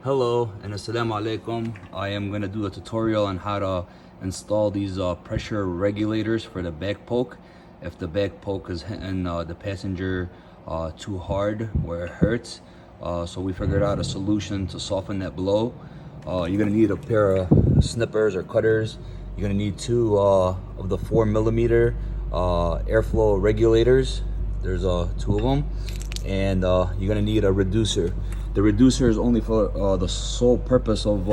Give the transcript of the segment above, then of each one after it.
Hello and assalamu alaikum. I am going to do a tutorial on how to install these pressure regulators for the back poke. If the back poke is hitting the passenger too hard where it hurts. So we figured out a solution to soften that blow. You're going to need a pair of snippers or cutters. You're going to need two of the 4mm airflow regulators. There's two of them. And you're going to need a reducer. The reducer is only for the sole purpose of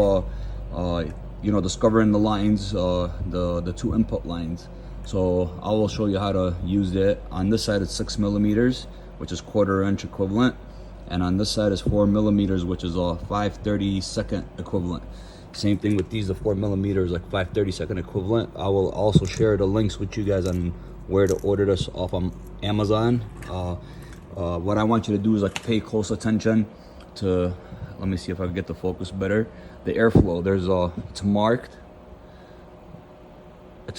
discovering the lines, the two input lines. So I will show you how to use that. On this side it's 6mm, which is 1/4 inch equivalent, and on this side is 4mm, which is a 5/32 equivalent. Same thing with these, the 4mm, like 5/32 equivalent. I will also share the links with you guys on where to order this off on Amazon. What I want you to do is like pay close attention to, let me see if I can get the focus better. The airflow, there's it's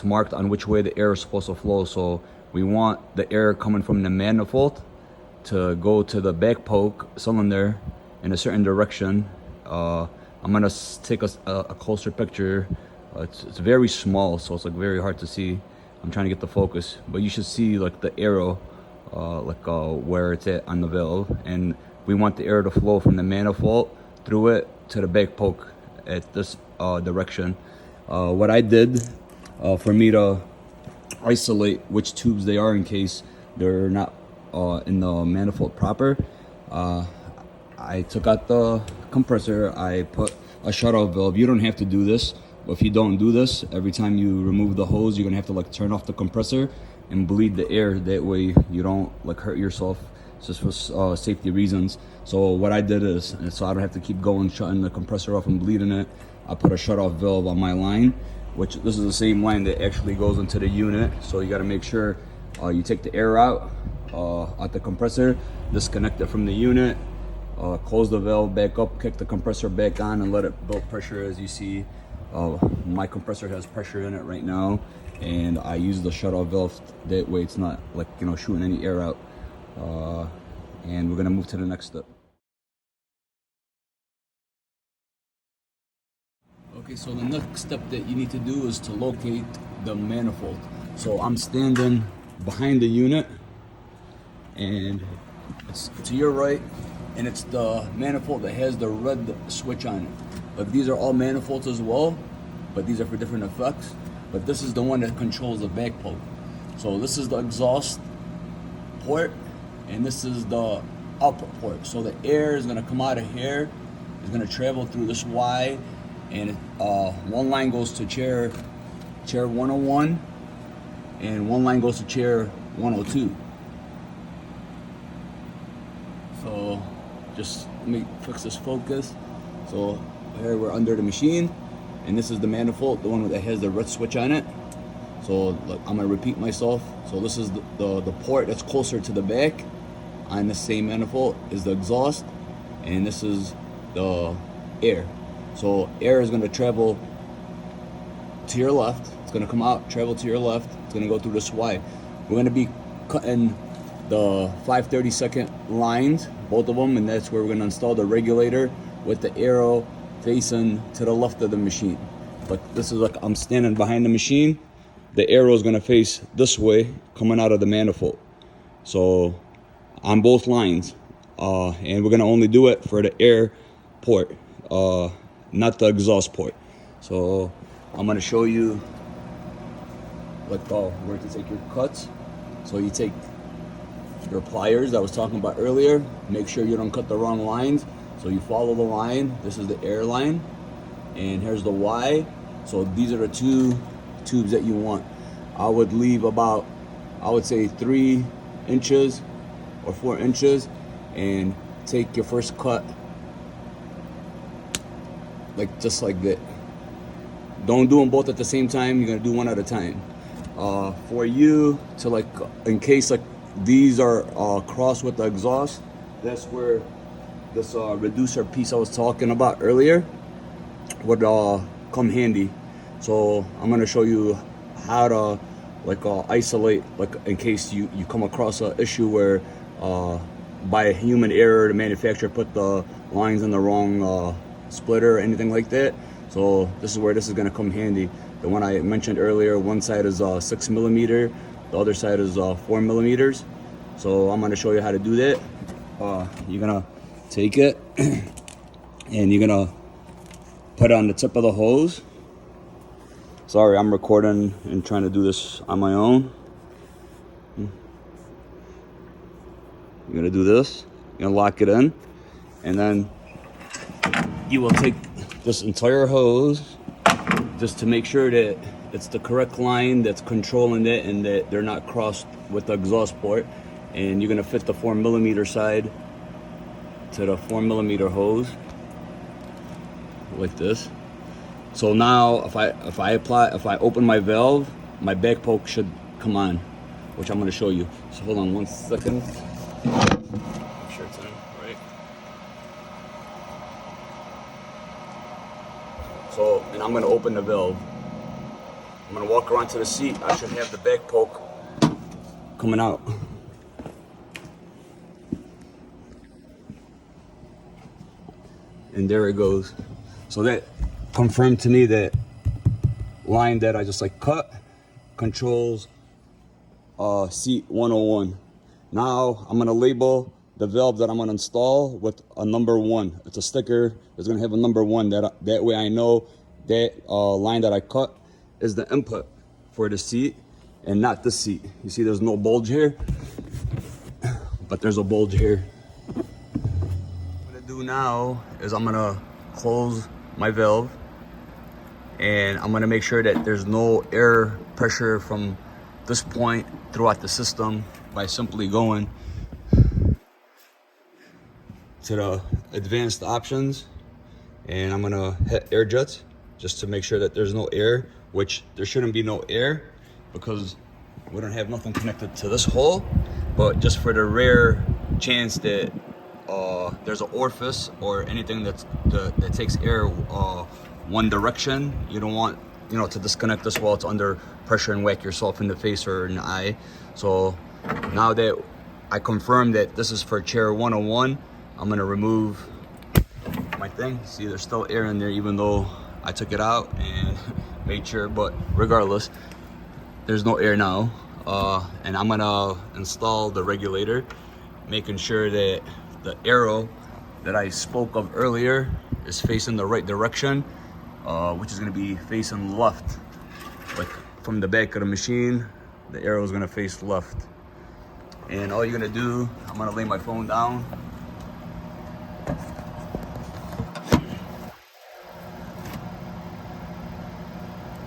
marked on which way the air is supposed to flow. So we want the air coming from the manifold to go to the back poke cylinder in a certain direction. I'm gonna take a closer picture. It's very small, so it's like very hard to see. I'm trying to get the focus, but you should see like the arrow, where it's at on the valve, and we want the air to flow from the manifold through it to the back poke at this direction. What I did for me to isolate which tubes they are in case they're not in the manifold proper, I took out the compressor, I put a shutoff valve. You don't have to do this, but if you don't do this, every time you remove the hose, you're gonna have to like turn off the compressor and bleed the air. That way you don't like hurt yourself. It's just for safety reasons. So what I did is, so I don't have to keep going shutting the compressor off and bleeding it, I put a shutoff valve on my line, which this is the same line that actually goes into the unit. So you got to make sure you take the air out the compressor, disconnect it from the unit, close the valve back up, kick the compressor back on, and let it build pressure. As you see, my compressor has pressure in it right now, and I use the shutoff valve. That way it's not like, shooting any air out. And we're gonna move to the next step. Okay, so the next step that you need to do is to locate the manifold. So I'm standing behind the unit, and it's to your right, and it's the manifold that has the red switch on it. But these are all manifolds as well, but these are for different effects. But this is the one that controls the back poke. So this is the exhaust port, and this is the output port. So the air is going to come out of here, it's going to travel through this Y, and one line goes to chair 101, and one line goes to chair 102. So just let me fix this focus. So here we're under the machine, and this is the manifold, the one that has the red switch on it. So look, I'm gonna repeat myself. So this is the port that's closer to the back. On the same manifold is the exhaust, and this is the air. So air is gonna travel to your left. It's gonna come out, travel to your left. It's gonna go through this Y. We're gonna be cutting the 5/32 lines, both of them, and that's where we're gonna install the regulator with the arrow facing to the left of the machine. But this is like I'm standing behind the machine. The arrow is gonna face this way, coming out of the manifold. So on both lines, and we're gonna only do it for the air port, not the exhaust port. So I'm gonna show you where to take your cuts. So you take your pliers that I was talking about earlier. Make sure you don't cut the wrong lines. So you follow the line. This is the air line, and here's the Y. So these are the two tubes that you want. I would leave about, I would say 3 inches or 4 inches, and take your first cut just like that. Don't do them both at the same time. You're gonna do one at a time. For you to in case these are crossed with the exhaust, that's where this reducer piece I was talking about earlier would come handy. So I'm gonna show you how to isolate, in case you come across an issue where by a human error the manufacturer put the lines in the wrong splitter or anything like that. So this is where this is going to come handy. The one I mentioned earlier, one side is 6 millimeter, the other side is 4 millimeters. So I'm going to show you how to do that. You're going to take it and you're going to put it on the tip of the hose. Sorry, I'm recording and trying to do this on my own. You're going to do this, you're going to lock it in, and then you will take this entire hose just to make sure that it's the correct line that's controlling it and that they're not crossed with the exhaust port. And you're gonna fit the 4 millimeter side to the 4 millimeter hose like this. So now if I open my valve, my back poke should come on, which I'm gonna show you. So hold on 1 second. Make sure it's in, right? So, and I'm gonna open the valve. I'm gonna walk around to the seat. I should have the back poke coming out. And there it goes. So that confirmed to me that line that I just like cut controls seat 101. Now I'm gonna label the valve that I'm gonna install with a number 1. It's a sticker. It's gonna have a number 1. That way I know that line that I cut is the input for the seat and not the seat. You see, there's no bulge here, but there's a bulge here. What I'm gonna do now is I'm gonna close my valve, and I'm gonna make sure that there's no air pressure from this point throughout the system by simply going to the advanced options, and I'm gonna hit air jets just to make sure that there's no air, which there shouldn't be no air because we don't have nothing connected to this hole. But just for the rare chance that there's an orifice or anything that takes air one direction, you don't want to disconnect this while it's under pressure and whack yourself in the face or in the eye. So now that I confirmed that this is for chair 101, I'm gonna remove my thing. See, there's still air in there even though I took it out and made sure, but regardless, there's no air now. And I'm gonna install the regulator, making sure that the arrow that I spoke of earlier is facing the right direction, which is gonna be facing left. Like from the back of the machine, the arrow is gonna face left. And all you're gonna do, I'm gonna lay my phone down.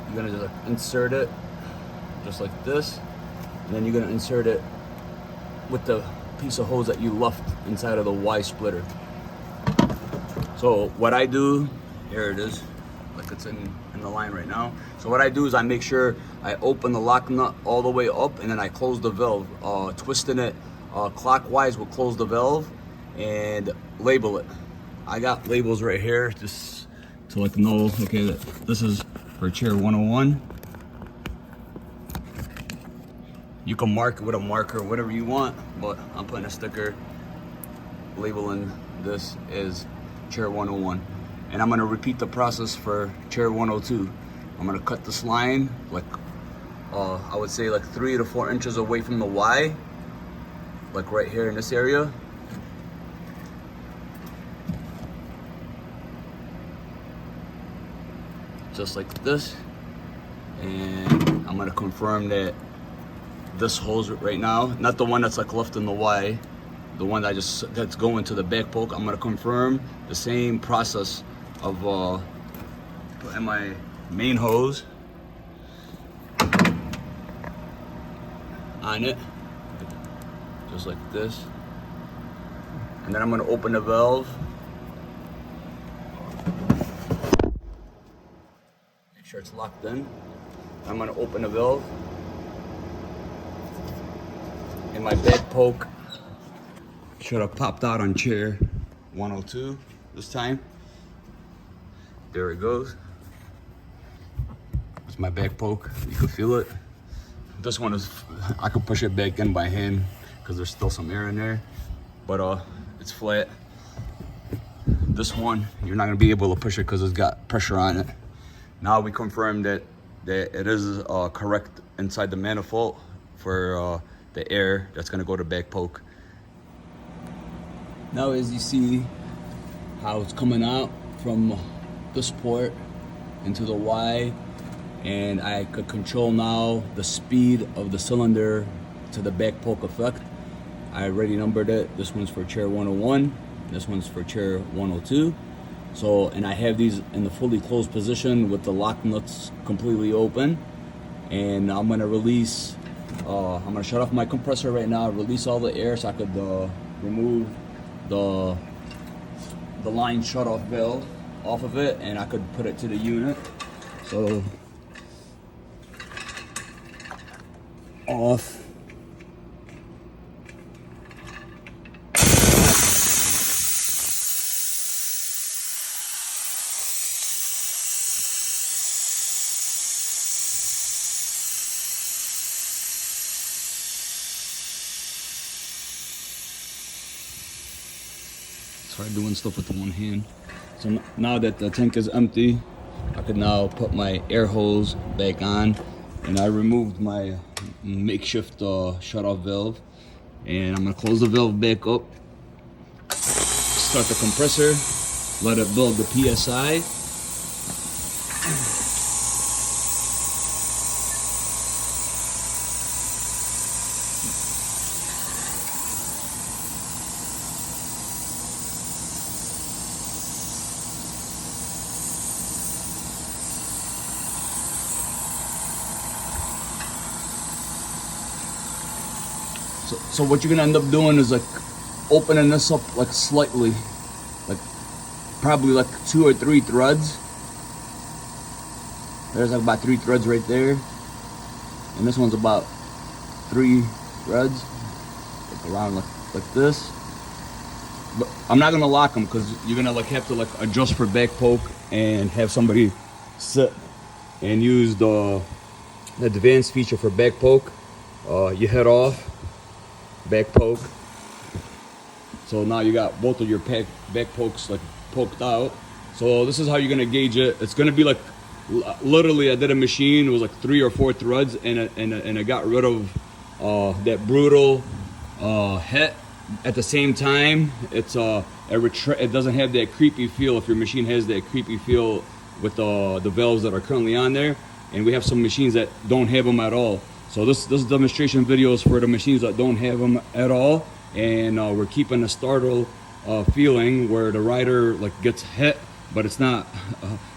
You're gonna just insert it just like this, and then you're gonna insert it with the piece of hose that you left inside of the Y splitter. So what I do, here it is, like it's in the line right now. So what I do is I make sure I open the lock nut all the way up, and then I close the valve. Twisting it clockwise will close the valve and label it. I got labels right here just to like know, okay, that this is for chair 101. You can mark it with a marker, whatever you want, but I'm putting a sticker labeling this as chair 101. And I'm gonna repeat the process for chair 102. I'm gonna cut this line like, I would say like 3 to 4 inches away from the Y, like right here in this area. Just like this. And I'm gonna confirm that this hose right now, not the one that's like left in the Y, the one that's going to the back poke, I'm gonna confirm the same process of putting my main hose on it, just like this. And then I'm gonna open the valve. Make sure it's locked in. I'm gonna open the valve. And my back poke should have popped out on chair 102 this time. There it goes. It's my back poke. You can feel it. This one is, I could push it back in by hand because there's still some air in there, but it's flat. this one, you're not gonna be able to push it because it's got pressure on it. Now we confirmed that it is correct inside the manifold for the air that's gonna go to back poke. Now as you see how it's coming out from this port into the Y, and I could control now the speed of the cylinder to the back poke effect. I already numbered it. This one's for chair 101, this one's for chair 102. So, and I have these in the fully closed position with the lock nuts completely open. And I'm gonna release, I'm gonna shut off my compressor right now, release all the air so I could remove the line shut-off valve off of it, and I could put it to the unit. So, off. Try doing stuff with the one hand. So now that the tank is empty, I could now put my air hose back on, and I removed my makeshift shut-off valve, and I'm gonna close the valve back up, start the compressor, let it build the PSI. So what you're gonna end up doing is like opening this up like slightly, like probably like 2 or 3 threads. There's like about 3 threads right there, and this one's about 3 threads, like around like this. But I'm not gonna lock them because you're gonna like have to like adjust for back poke and have somebody sit and use the advanced feature for back poke. You head off, back poke. So now you got both of your back pokes like poked out. So this is how you're gonna gauge it. It's gonna be like literally I did a machine. It was like 3 or 4 threads, and it got rid of that brutal hit. At the same time, it doesn't have that creepy feel. If your machine has that creepy feel with the valves that are currently on there, and we have some machines that don't have them at all. So this demonstration video is for the machines that don't have them at all, and we're keeping a startle feeling where the rider like gets hit, but it's not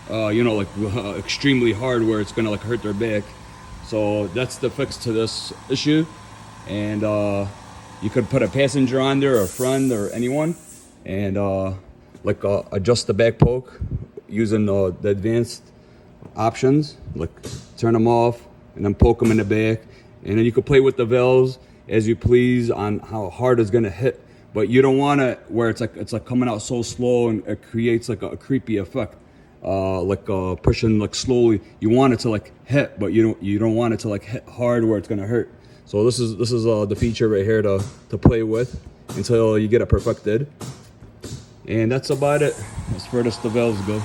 you know, like extremely hard where it's gonna like hurt their back. So that's the fix to this issue, and you could put a passenger on there, or a friend, or anyone, and like adjust the back poke using the advanced options, like turn them off and then poke them in the back, and then you can play with the valves as you please on how hard it's gonna hit. But you don't want it where it's like coming out so slow and it creates like a creepy effect, like pushing like slowly. You want it to like hit, but you don't want it to like hit hard where it's gonna hurt. So this is the feature right here to play with until you get it perfected, and that's about it as far as the valves go.